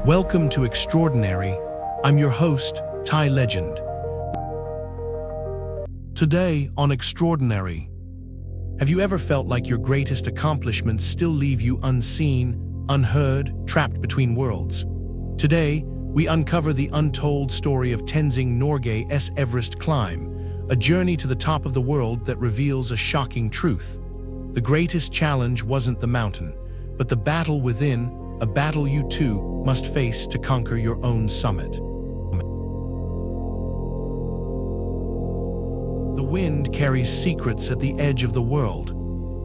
Welcome to Extraordinary. I'm your host, Thai Legend. Today on Extraordinary, have you ever felt like your greatest accomplishments still leave you unseen, unheard, trapped between worlds? Today, we uncover the untold story of Tenzing Norgay's Everest climb, a journey to the top of the world that reveals a shocking truth. The greatest challenge wasn't the mountain, but the battle within, a battle you too must face to conquer your own summit. The wind carries secrets at the edge of the world.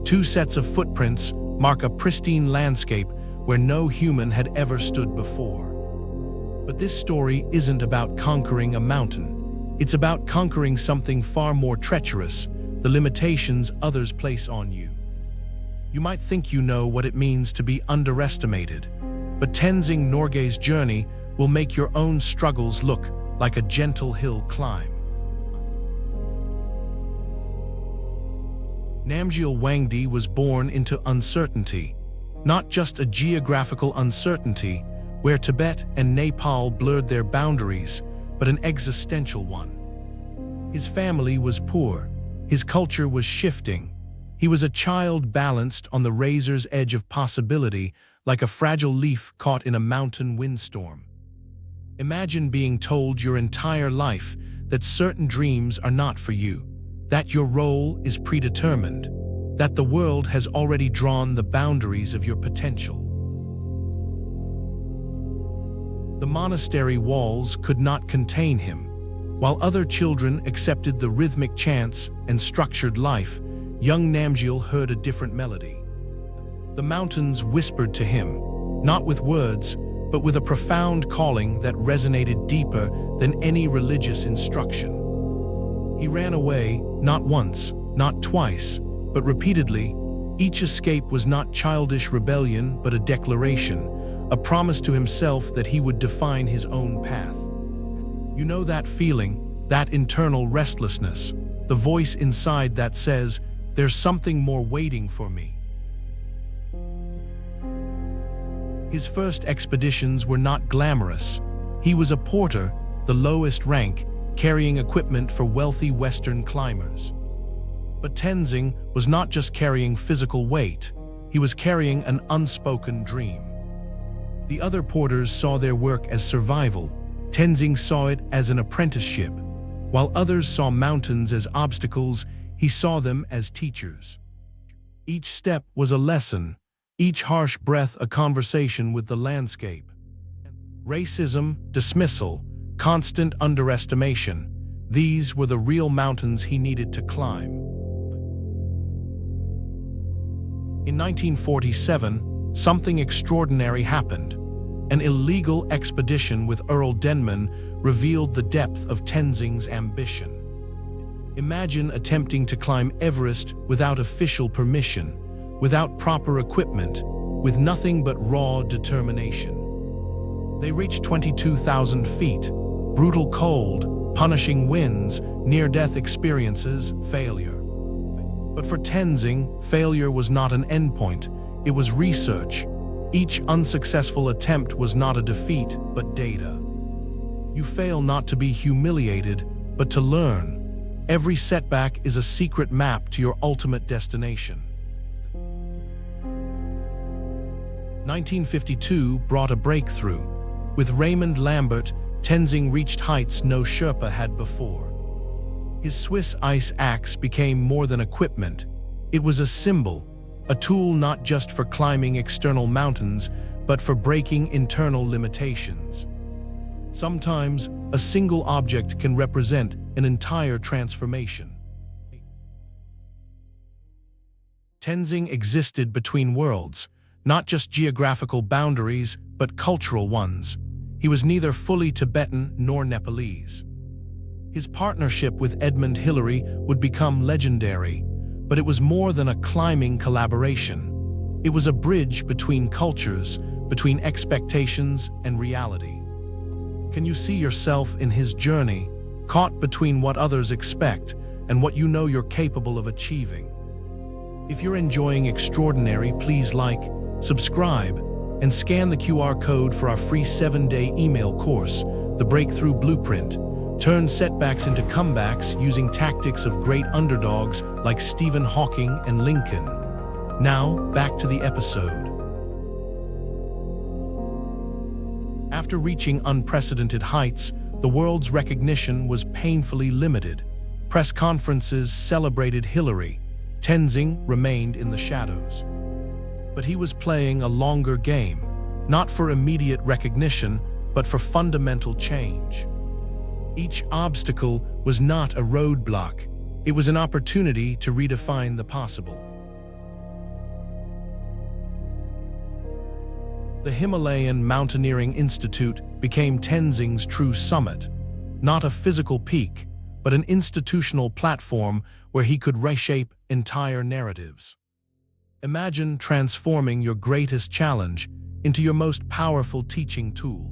Two sets of footprints mark a pristine landscape where no human had ever stood before. But this story isn't about conquering a mountain. It's about conquering something far more treacherous, the limitations others place on you. You might think you know what it means to be underestimated, but Tenzing Norgay's journey will make your own struggles look like a gentle hill climb. Namgyal Wangdi was born into uncertainty, not just a geographical uncertainty where Tibet and Nepal blurred their boundaries, but an existential one. His family was poor, his culture was shifting. He was a child balanced on the razor's edge of possibility, like a fragile leaf caught in a mountain windstorm. Imagine being told your entire life that certain dreams are not for you, that your role is predetermined, that the world has already drawn the boundaries of your potential. The monastery walls could not contain him. While other children accepted the rhythmic chants and structured life, young Namgyal heard a different melody. The mountains whispered to him, not with words, but with a profound calling that resonated deeper than any religious instruction. He ran away, not once, not twice, but repeatedly. Each escape was not childish rebellion, but a declaration, a promise to himself that he would define his own path. You know that feeling, that internal restlessness, the voice inside that says, "There's something more waiting for me." His first expeditions were not glamorous. He was a porter, the lowest rank, carrying equipment for wealthy Western climbers. But Tenzing was not just carrying physical weight, he was carrying an unspoken dream. The other porters saw their work as survival. Tenzing saw it as an apprenticeship. While others saw mountains as obstacles, he saw them as teachers. Each step was a lesson, each harsh breath a conversation with the landscape. Racism, dismissal, constant underestimation, these were the real mountains he needed to climb. In 1947, something extraordinary happened. An illegal expedition with Earl Denman revealed the depth of Tenzing's ambition. Imagine attempting to climb Everest without official permission, without proper equipment, with nothing but raw determination. They reached 22,000 feet, brutal cold, punishing winds, near-death experiences, failure. But for Tenzing, failure was not an endpoint, it was research. Each unsuccessful attempt was not a defeat, but data. You fail not to be humiliated, but to learn. Every setback is a secret map to your ultimate destination. 1952 brought a breakthrough. With Raymond Lambert, Tenzing reached heights no Sherpa had before. His Swiss ice axe became more than equipment. It was a symbol, a tool not just for climbing external mountains, but for breaking internal limitations. Sometimes, a single object can represent an entire transformation. Tenzing existed between worlds, not just geographical boundaries, but cultural ones. He was neither fully Tibetan nor Nepalese. His partnership with Edmund Hillary would become legendary, but it was more than a climbing collaboration. It was a bridge between cultures, between expectations and reality. Can you see yourself in his journey, caught between what others expect and what you know you're capable of achieving? If you're enjoying Extraordinary, please like, subscribe, and scan the QR code for our free 7-day email course, The Breakthrough Blueprint. Turn setbacks into comebacks using tactics of great underdogs like Stephen Hawking and Lincoln. Now, back to the episode. After reaching unprecedented heights, the world's recognition was painfully limited. Press conferences celebrated Hillary. Tenzing remained in the shadows. But he was playing a longer game, not for immediate recognition, but for fundamental change. Each obstacle was not a roadblock. It was an opportunity to redefine the possible. The Himalayan Mountaineering Institute became Tenzing's true summit, not a physical peak, but an institutional platform where he could reshape entire narratives. Imagine transforming your greatest challenge into your most powerful teaching tool.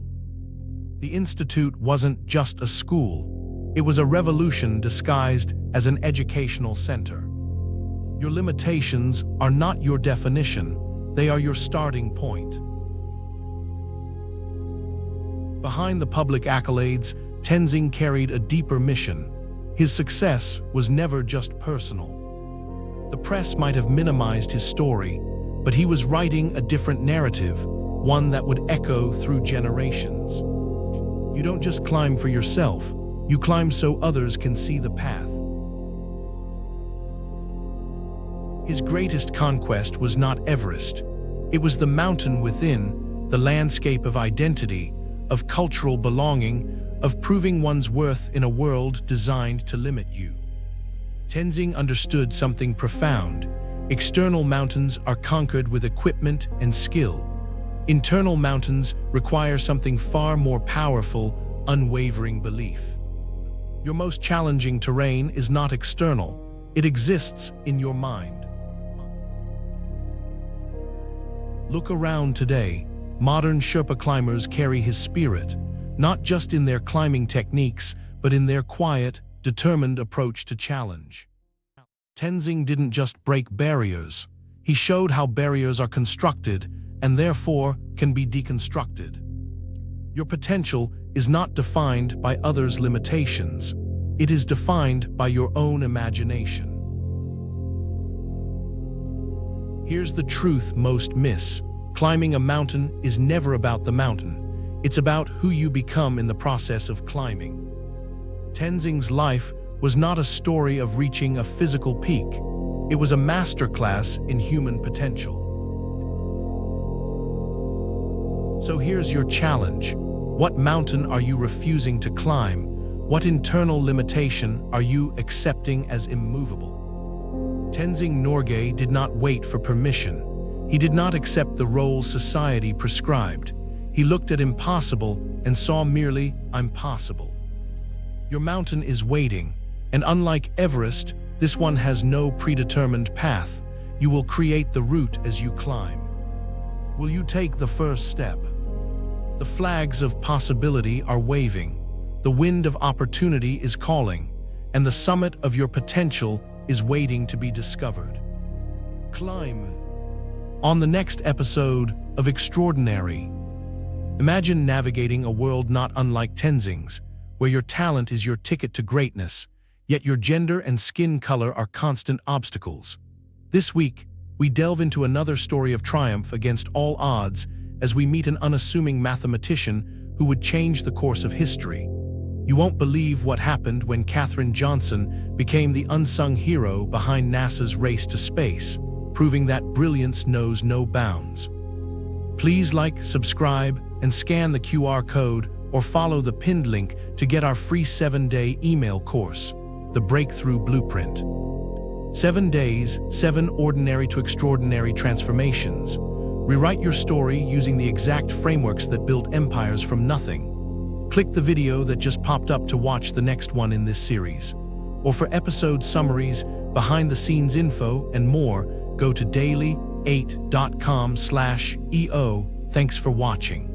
The institute wasn't just a school, it was a revolution disguised as an educational center. Your limitations are not your definition, they are your starting point. Behind the public accolades, Tenzing carried a deeper mission. His success was never just personal. The press might have minimized his story, but he was writing a different narrative, one that would echo through generations. You don't just climb for yourself, you climb so others can see the path. His greatest conquest was not Everest. It was the mountain within, the landscape of identity, of cultural belonging, of proving one's worth in a world designed to limit you. Tenzing understood something profound. External mountains are conquered with equipment and skill. Internal mountains require something far more powerful, unwavering belief. Your most challenging terrain is not external. It exists in your mind. Look around today. Modern Sherpa climbers carry his spirit, not just in their climbing techniques, but in their quiet, determined approach to challenge. Tenzing didn't just break barriers. He showed how barriers are constructed and therefore can be deconstructed. Your potential is not defined by others' limitations. It is defined by your own imagination. Here's the truth most miss. Climbing a mountain is never about the mountain. It's about who you become in the process of climbing. Tenzing's life was not a story of reaching a physical peak. It was a masterclass in human potential. So here's your challenge. What mountain are you refusing to climb? What internal limitation are you accepting as immovable? Tenzing Norgay did not wait for permission. He did not accept the role society prescribed. He looked at impossible and saw merely, I'm possible. Your mountain is waiting, and unlike Everest, this one has no predetermined path. You will create the route as you climb. Will you take the first step? The flags of possibility are waving. The wind of opportunity is calling, and the summit of your potential is waiting to be discovered. Climb. On the next episode of Extraordinary, imagine navigating a world not unlike Tenzing's, where your talent is your ticket to greatness, yet your gender and skin color are constant obstacles. This week, we delve into another story of triumph against all odds as we meet an unassuming mathematician who would change the course of history. You won't believe what happened when Katherine Johnson became the unsung hero behind NASA's race to space, proving that brilliance knows no bounds. Please like, subscribe, and scan the QR code or follow the pinned link to get our free 7-day email course, The Breakthrough Blueprint. 7 days, 7 ordinary to extraordinary transformations. Rewrite your story using the exact frameworks that built empires from nothing. Click the video that just popped up to watch the next one in this series. Or for episode summaries, behind-the-scenes info, and more, go to daily8.com/EO. Thanks for watching.